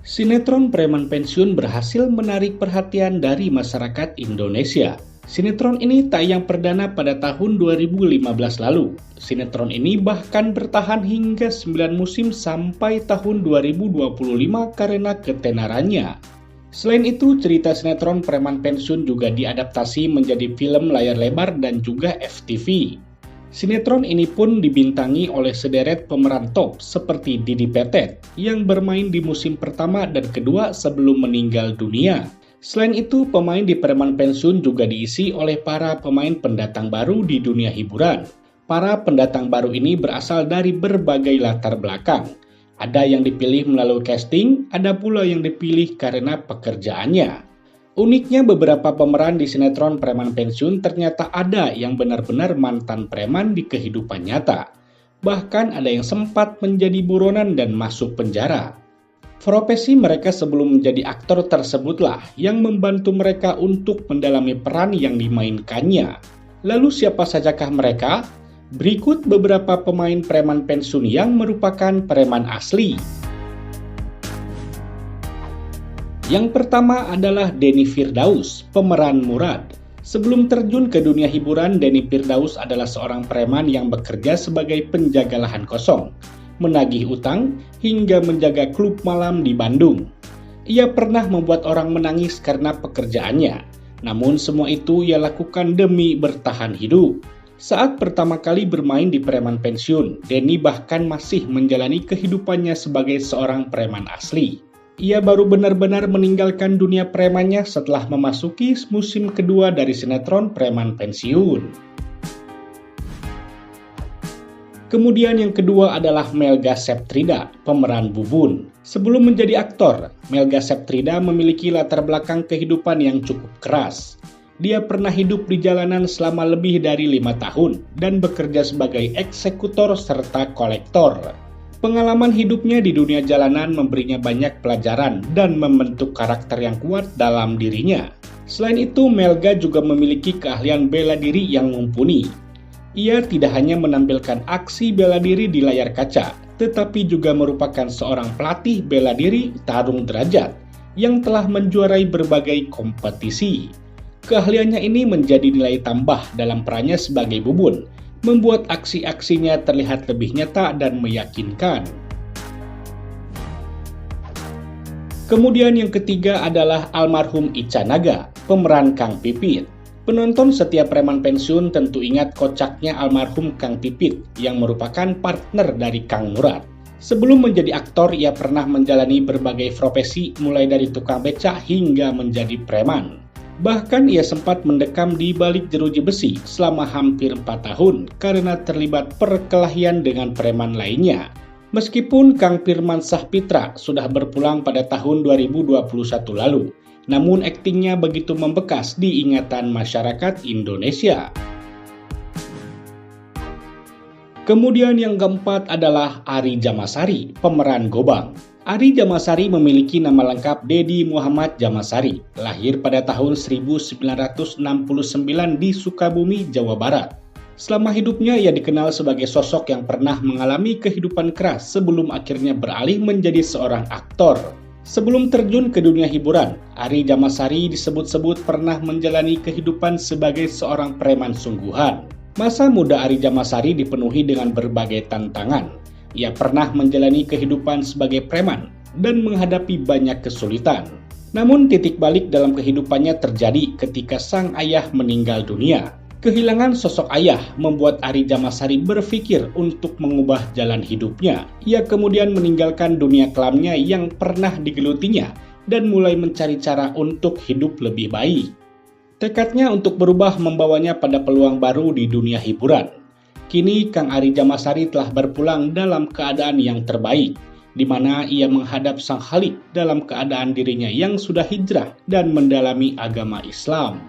Sinetron preman pensiun berhasil menarik perhatian dari masyarakat Indonesia. Sinetron ini tayang perdana pada tahun 2015 lalu. Sinetron ini bahkan bertahan hingga 9 musim sampai tahun 2025 karena ketenarannya. Selain itu, cerita sinetron preman pensiun juga diadaptasi menjadi film layar lebar dan juga FTV. Sinetron ini pun dibintangi oleh sederet pemeran top seperti Didi Petet yang bermain di musim pertama dan kedua sebelum meninggal dunia. Selain itu, pemain di Preman Pensiun juga diisi oleh para pemain pendatang baru di dunia hiburan. Para pendatang baru ini berasal dari berbagai latar belakang. Ada yang dipilih melalui casting, ada pula yang dipilih karena pekerjaannya. Uniknya beberapa pemeran di sinetron Preman Pensiun ternyata ada yang benar-benar mantan preman di kehidupan nyata. Bahkan ada yang sempat menjadi buronan dan masuk penjara. Profesi mereka sebelum menjadi aktor tersebutlah yang membantu mereka untuk mendalami peran yang dimainkannya. Lalu siapa sajakah mereka? Berikut beberapa pemain Preman Pensiun yang merupakan preman asli. Yang pertama adalah Denny Firdaus, pemeran Murad. Sebelum terjun ke dunia hiburan, Denny Firdaus adalah seorang preman yang bekerja sebagai penjaga lahan kosong, menagih utang, hingga menjaga klub malam di Bandung. Ia pernah membuat orang menangis karena pekerjaannya, namun semua itu ia lakukan demi bertahan hidup. Saat pertama kali bermain di Preman Pensiun, Denny bahkan masih menjalani kehidupannya sebagai seorang preman asli. Ia baru benar-benar meninggalkan dunia premannya setelah memasuki musim kedua dari sinetron Preman Pensiun. Kemudian yang kedua adalah Melga Septrida, pemeran Bubun. Sebelum menjadi aktor, Melga Septrida memiliki latar belakang kehidupan yang cukup keras. Dia pernah hidup di jalanan selama lebih dari 5 tahun dan bekerja sebagai eksekutor serta kolektor. Pengalaman hidupnya di dunia jalanan memberinya banyak pelajaran dan membentuk karakter yang kuat dalam dirinya. Selain itu, Melga juga memiliki keahlian bela diri yang mumpuni. Ia tidak hanya menampilkan aksi bela diri di layar kaca, tetapi juga merupakan seorang pelatih bela diri tarung derajat yang telah menjuarai berbagai kompetisi. Keahliannya ini menjadi nilai tambah dalam perannya sebagai Bubun, membuat aksi-aksinya terlihat lebih nyata dan meyakinkan. Kemudian yang ketiga adalah almarhum Ica Naga, pemeran Kang Pipit. Penonton setiap Preman Pensiun tentu ingat kocaknya almarhum Kang Pipit yang merupakan partner dari Kang Murad. Sebelum menjadi aktor, ia pernah menjalani berbagai profesi mulai dari tukang becak hingga menjadi preman. Bahkan ia sempat mendekam di balik jeruji besi selama hampir 4 tahun karena terlibat perkelahian dengan preman lainnya. Meskipun Kang Firman Sahpitra sudah berpulang pada tahun 2021 lalu, namun aktingnya begitu membekas di ingatan masyarakat Indonesia. Kemudian yang keempat adalah Ari Jamasari, pemeran Gobang. Ari Jamasari memiliki nama lengkap Dedi Muhammad Jamasari, lahir pada tahun 1969 di Sukabumi, Jawa Barat. Selama hidupnya ia dikenal sebagai sosok yang pernah mengalami kehidupan keras sebelum akhirnya beralih menjadi seorang aktor. Sebelum terjun ke dunia hiburan, Ari Jamasari disebut-sebut pernah menjalani kehidupan sebagai seorang preman sungguhan. Masa muda Ari Jamasari dipenuhi dengan berbagai tantangan. Ia pernah menjalani kehidupan sebagai preman dan menghadapi banyak kesulitan. Namun titik balik dalam kehidupannya terjadi ketika sang ayah meninggal dunia. Kehilangan sosok ayah membuat Ari Jamasari berpikir untuk mengubah jalan hidupnya. Ia kemudian meninggalkan dunia kelamnya yang pernah digelutinya dan mulai mencari cara untuk hidup lebih baik. Tekadnya untuk berubah membawanya pada peluang baru di dunia hiburan. Kini Kang Ari Jamasari telah berpulang dalam keadaan yang terbaik, di mana ia menghadap Sang Khalik dalam keadaan dirinya yang sudah hijrah dan mendalami agama Islam.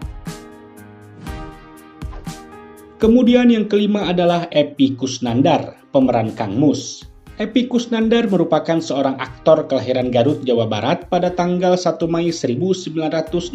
Kemudian yang kelima adalah Epy Kusnandar, pemeran Kang Mus. Epy Kusnandar merupakan seorang aktor kelahiran Garut, Jawa Barat pada tanggal 1 Mei 1964.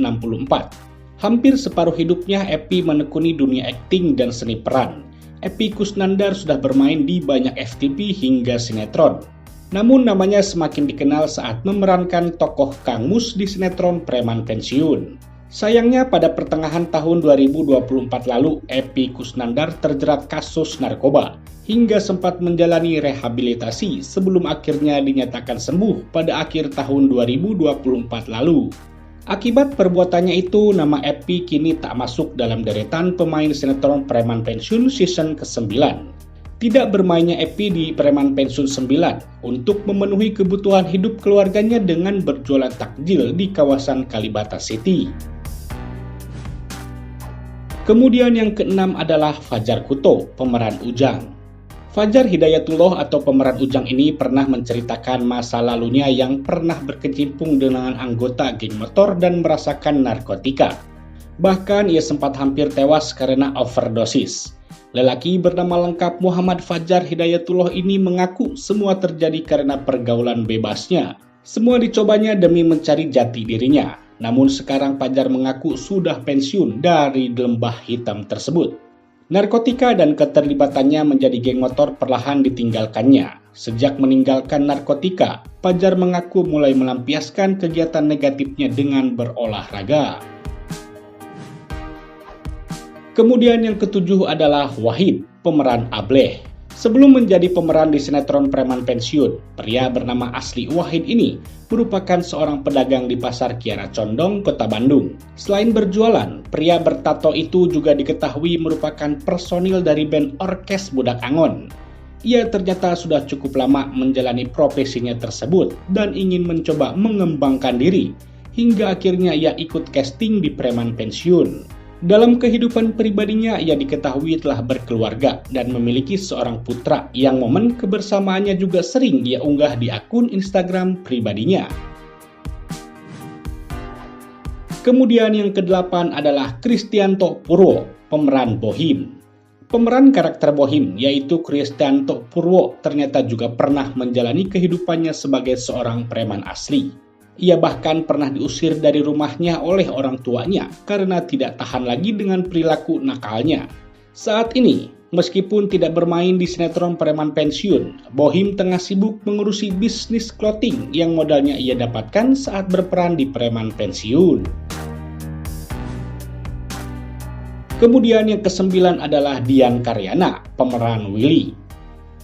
Hampir separuh hidupnya Epy menekuni dunia akting dan seni peran. Epy Kusnandar sudah bermain di banyak FTV hingga sinetron. Namun namanya semakin dikenal saat memerankan tokoh Kang Mus di sinetron Preman Pensiun. Sayangnya pada pertengahan tahun 2024 lalu, Epy Kusnandar terjerat kasus narkoba hingga sempat menjalani rehabilitasi sebelum akhirnya dinyatakan sembuh pada akhir tahun 2024 lalu. Akibat perbuatannya itu, nama Epy kini tak masuk dalam deretan pemain sinetron Preman Pensiun season ke-9. Tidak bermainnya Epy di Preman Pensiun 9 untuk memenuhi kebutuhan hidup keluarganya dengan berjualan takjil di kawasan Kalibata City. Kemudian yang keenam adalah Fajar Kuto, pemeran Ujang. Fajar Hidayatullah atau pemeran Ujang ini pernah menceritakan masa lalunya yang pernah berkecimpung dengan anggota geng motor dan merasakan narkotika. Bahkan ia sempat hampir tewas karena overdosis. Lelaki bernama lengkap Muhammad Fajar Hidayatullah ini mengaku semua terjadi karena pergaulan bebasnya. Semua dicobanya demi mencari jati dirinya. Namun sekarang Fajar mengaku sudah pensiun dari lembah hitam tersebut. Narkotika dan keterlibatannya menjadi geng motor perlahan ditinggalkannya. Sejak meninggalkan narkotika, Fajar mengaku mulai melampiaskan kegiatan negatifnya dengan berolahraga. Kemudian yang ketujuh adalah Wahid, pemeran Ableh. Sebelum menjadi pemeran di sinetron Preman Pensiun, pria bernama asli Wahid ini merupakan seorang pedagang di Pasar Kiara Condong, Kota Bandung. Selain berjualan, pria bertato itu juga diketahui merupakan personil dari band Orkes Budak Angon. Ia ternyata sudah cukup lama menjalani profesinya tersebut dan ingin mencoba mengembangkan diri, hingga akhirnya ia ikut casting di Preman Pensiun. Dalam kehidupan pribadinya, ia diketahui telah berkeluarga dan memiliki seorang putra yang momen kebersamaannya juga sering ia unggah di akun Instagram pribadinya. Kemudian yang kedelapan adalah Kristianto Purwo, pemeran Bohim. Pemeran karakter Bohim, yaitu Kristianto Purwo, ternyata juga pernah menjalani kehidupannya sebagai seorang preman asli. Ia bahkan pernah diusir dari rumahnya oleh orang tuanya karena tidak tahan lagi dengan perilaku nakalnya. Saat ini, meskipun tidak bermain di sinetron Preman Pensiun, Bohim tengah sibuk mengurusi bisnis clothing yang modalnya ia dapatkan saat berperan di Preman Pensiun. Kemudian yang kesembilan adalah Dian Karyana, pemeran Willy.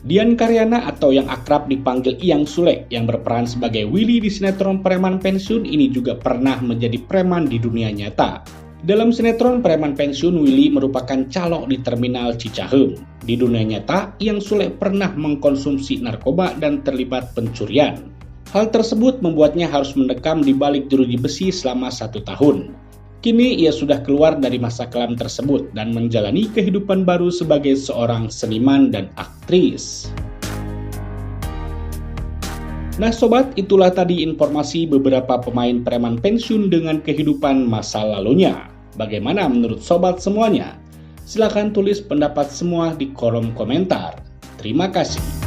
Dian Karyana atau yang akrab dipanggil Iyang Sule yang berperan sebagai Willy di sinetron Preman Pensiun ini juga pernah menjadi preman di dunia nyata. Dalam sinetron Preman Pensiun, Willy merupakan calo di terminal Cicahem. Di dunia nyata, Iyang Sule pernah mengkonsumsi narkoba dan terlibat pencurian. Hal tersebut membuatnya harus mendekam di balik jeruji besi selama 1 tahun. Kini ia sudah keluar dari masa kelam tersebut dan menjalani kehidupan baru sebagai seorang seniman dan aktris. Nah sobat, itulah tadi informasi beberapa pemain Preman Pensiun dengan kehidupan masa lalunya. Bagaimana menurut sobat semuanya? Silahkan tulis pendapat semua di kolom komentar. Terima kasih.